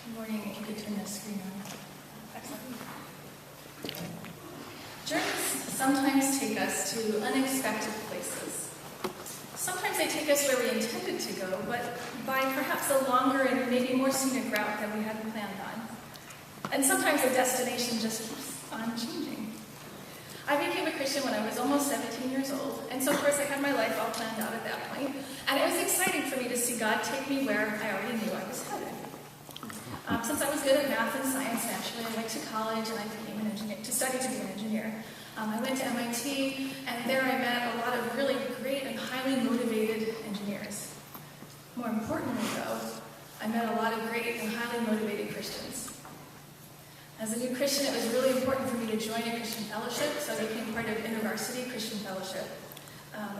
Good morning. If you could turn the screen on. Excellent. Journeys sometimes take us to unexpected places. Sometimes they take us where we intended to go, but by perhaps a longer and maybe more scenic route than we hadn't planned on. And sometimes the destination just keeps on changing. I became a Christian when I was almost 17 years old, and so of course I had my life all planned out at that point, and it was exciting for me to see God take me where I already knew I was headed. Since I was good at math and science, naturally, I went to college and I became an engineer, to study to be an engineer. I went to MIT, and there I met a lot of really great and highly motivated engineers. More importantly, though, I met a lot of great and highly motivated Christians. As a new Christian, it was really important for me to join a Christian fellowship, so I became part of InterVarsity Christian Fellowship.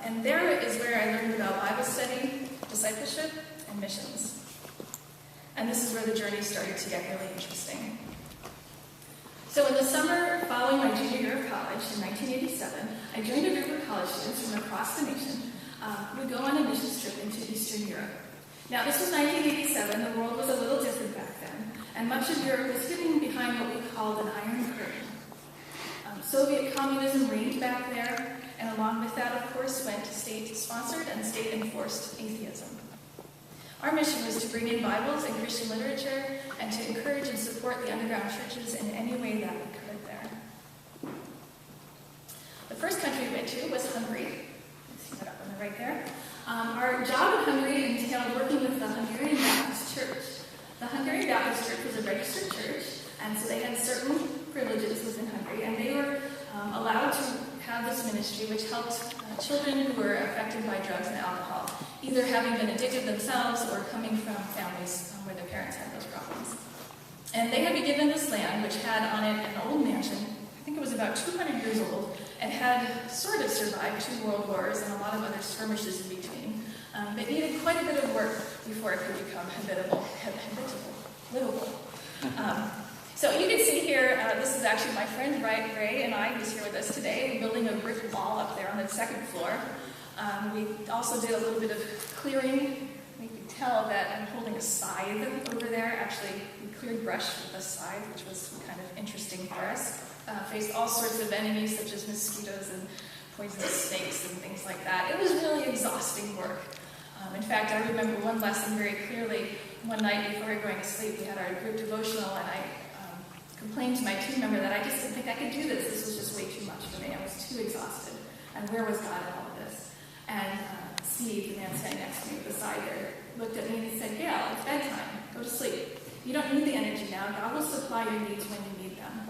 And there is where I learned about Bible study, discipleship, and missions. And this is where the journey started to get really interesting. So in the summer following my junior year of college in 1987, I joined a group of college students from across the nation who would go on a missions trip into Eastern Europe. Now, this was 1987. The world was a little different back then, and much of Europe was hidden behind what we called an Iron Curtain. Soviet communism reigned back there, and along with that, of course, went state-sponsored and state-enforced atheism. Our mission was to bring in Bibles and Christian literature and to encourage and support the underground churches in any way that we could there. The first country we went to was Hungary. You see that up on the right there. Our job in Hungary entailed working with the Hungarian Baptist Church. The Hungarian Baptist Church was a registered church, and so they had certain privileges within Hungary, and they were allowed to have this ministry which helped children who were affected by drugs and alcohol, either having been addicted themselves or coming from families where their parents had those problems. And they had been given this land which had on it an old mansion. I think it was about 200 years old, and had sort of survived 2 world wars and a lot of other skirmishes in between. But needed quite a bit of work before it could become livable. So you can see here, this is actually my friend Ray and I, who's here with us today, building a brick wall up there on the 2nd floor. We also did a little bit of clearing. You can tell that I'm holding a scythe over there. Actually, we cleared brush with a scythe, which was kind of interesting for us. Faced all sorts of enemies, such as mosquitoes and poisonous snakes and things like that. It was really exhausting work. In fact, I remember one lesson very clearly. One night before we were going to sleep, we had our group devotional, and I complained to my team member that I just didn't think I could do this. This was just way too much for me. I was too exhausted. And where was God in all of this? And Steve, the man standing next to me beside her, looked at me and he said, "Gail, it's bedtime. Go to sleep. You don't need the energy now. God will supply your needs when you need them."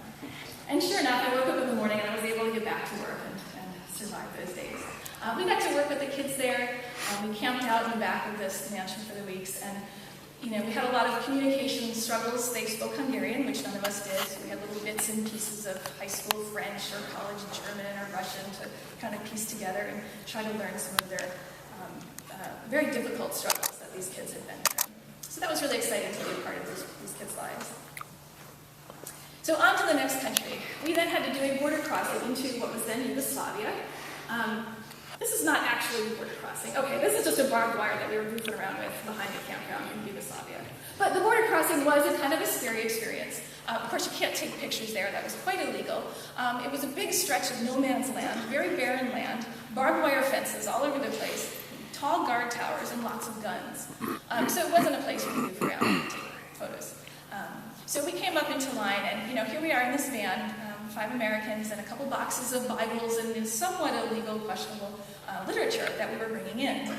And sure enough, I woke up in the morning and I was able to get back to work and survive those days. We got to work with the kids there. We camped out in the back of this mansion for the weeks, and we had a lot of communication struggles. They spoke Hungarian, which none of us did. So we had little bits and pieces of high school French or college German or Russian to kind of piece together and try to learn some of their very difficult struggles that these kids had been through. So that was really exciting to be a part of these kids' lives. So on to the next country. We then had to do a border crossing into what was then Yugoslavia. This is not actually a border crossing. Okay, this is just a barbed wire that we were goofing around with behind the campground in Yugoslavia. But the border crossing was a kind of a scary experience. Of course, you can't take pictures there. That was quite illegal. It was a big stretch of no man's land, very barren land, barbed wire fences all over the place, tall guard towers, and lots of guns. So it wasn't a place where you goof around and take photos. So we came up into line, and here we are in this van, 5 Americans and a couple boxes of Bibles and somewhat illegal, questionable literature that we were bringing in.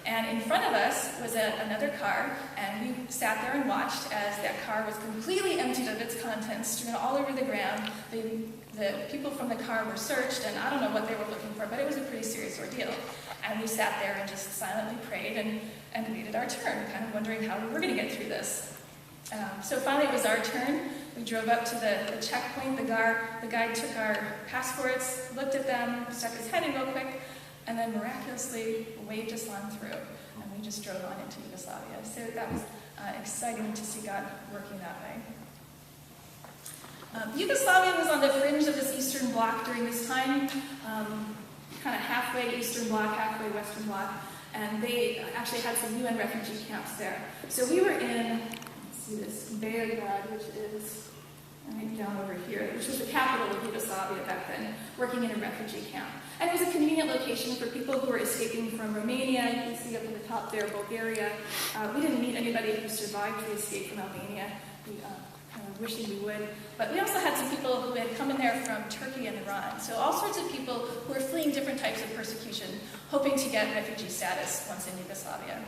And in front of us was another car, and we sat there and watched as that car was completely emptied of its contents, strewn all over the ground. The people from the car were searched, and I don't know what they were looking for, but it was a pretty serious ordeal. And we sat there and just silently prayed and waited our turn, kind of wondering how we were going to get through this. So finally it was our turn. We drove up to the checkpoint. The guy took our passports, looked at them, stuck his head in real quick, and then miraculously waved us on through. And we just drove on into Yugoslavia. So that was exciting to see God working that way. Yugoslavia was on the fringe of this Eastern Bloc during this time, kind of halfway Eastern Bloc, halfway Western Bloc, and they actually had some UN refugee camps there. So we were in, let's see this, Gail down over here, which was the capital of Yugoslavia back then, working in a refugee camp. And it was a convenient location for people who were escaping from Romania. You can see up at the top there, Bulgaria. We didn't meet anybody who survived the escape from Albania. We kind of wishing we would. But we also had some people who had come in there from Turkey and Iran. So all sorts of people who were fleeing different types of persecution, hoping to get refugee status once in Yugoslavia.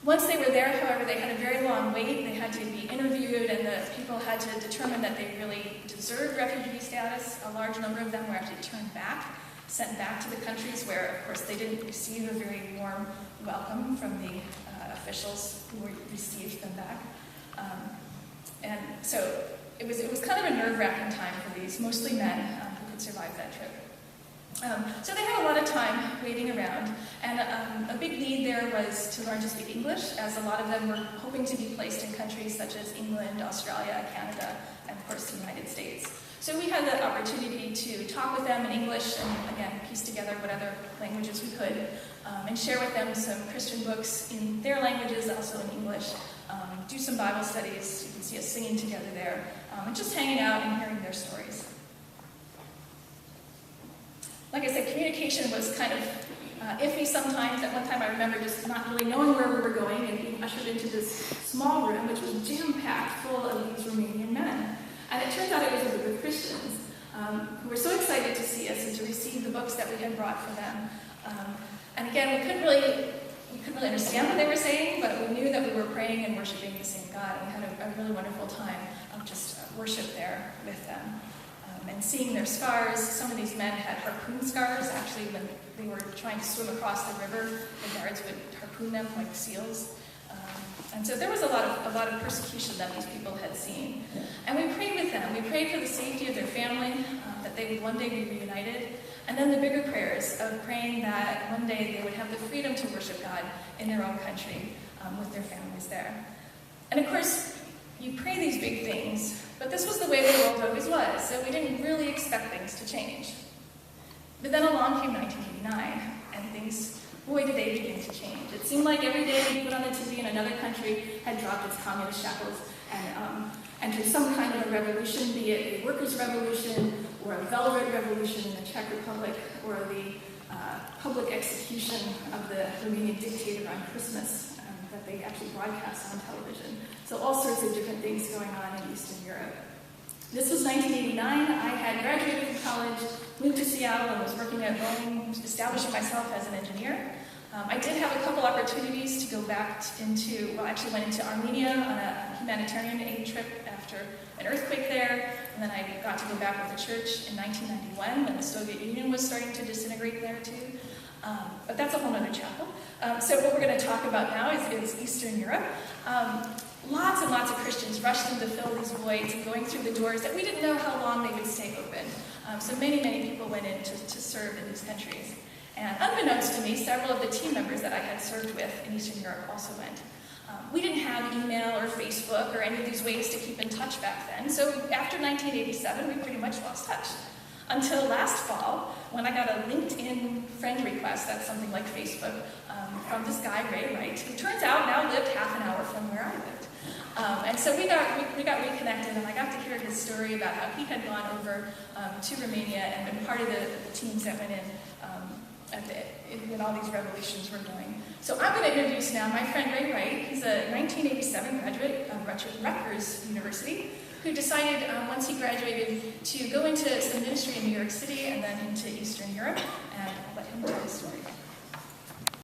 Once they were there, however, they had a very long wait. They had to be interviewed, and the people had to determine that they really deserved refugee status. A large number of them were actually turned back, sent back to the countries where, of course, they didn't receive a very warm welcome from the officials who received them back. And so it was kind of a nerve-wracking time for these, mostly men, who could survive that trip. So they had a lot of time waiting around, and a big need there was to learn to speak English, as a lot of them were hoping to be placed in countries such as England, Australia, Canada, and of course the United States. So we had the opportunity to talk with them in English and, again, piece together what other languages we could, and share with them some Christian books in their languages, also in English, do some Bible studies. You can see us singing together there, and just hanging out and hearing their stories. Like I said, communication was kind of iffy sometimes. At one time, I remember just not really knowing where we were going and being ushered into this small room, which was jam-packed full of these Romanian men. And it turns out it was a group of Christians who were so excited to see us and to receive the books that we had brought for them. And again, we couldn't really understand what they were saying, but we knew that we were praying and worshiping the same God. And we had a really wonderful time of just worship there with them. And seeing their scars. Some of these men had harpoon scars. Actually, when they were trying to swim across the river, the guards would harpoon them like seals. And so there was a lot of persecution that these people had seen. And we prayed with them. We prayed for the safety of their family, that they would one day be reunited. And then the bigger prayers of praying that one day they would have the freedom to worship God in their own country with their families there. And of course, you pray these big things, but this was the way the world always was, so we didn't really expect things to change. But then along came 1989, and things, boy, did they begin to change. It seemed like every day you put on the TV and another country had dropped its communist shackles and entered some kind of a revolution, be it a workers' revolution or a velvet revolution in the Czech Republic or the public execution of the Romanian dictator on Christmas that they actually broadcast on television. So all sorts of different things going on in Eastern Europe. This was 1989. I had graduated from college, moved to Seattle, and was working at Boeing, establishing myself as an engineer. I did have a couple opportunities to go back actually went into Armenia on a humanitarian aid trip after an earthquake there, and then I got to go back with the church in 1991 when the Soviet Union was starting to disintegrate there too. But that's a whole other chapel. So what we're going to talk about now is Eastern Europe. Lots and lots of Christians rushed in to fill these voids and going through the doors that we didn't know how long they would stay open. So many people went in to serve in these countries. And unbeknownst to me, several of the team members that I had served with in Eastern Europe also went. We didn't have email or Facebook or any of these ways to keep in touch back then. So after 1987, we pretty much lost touch. Until last fall, when I got a LinkedIn friend request, that's something like Facebook, from this guy, Ray Wright, who turns out now lived half an hour from where I lived. And so we got reconnected, and I got to hear his story about how he had gone over to Romania and been part of the teams that went in when all these revolutions were going. So I'm going to introduce now my friend Ray Wright. He's a 1987 graduate of Rutgers University, who decided once he graduated to go into some ministry in New York City and then into Eastern Europe, and I'll let him tell his story.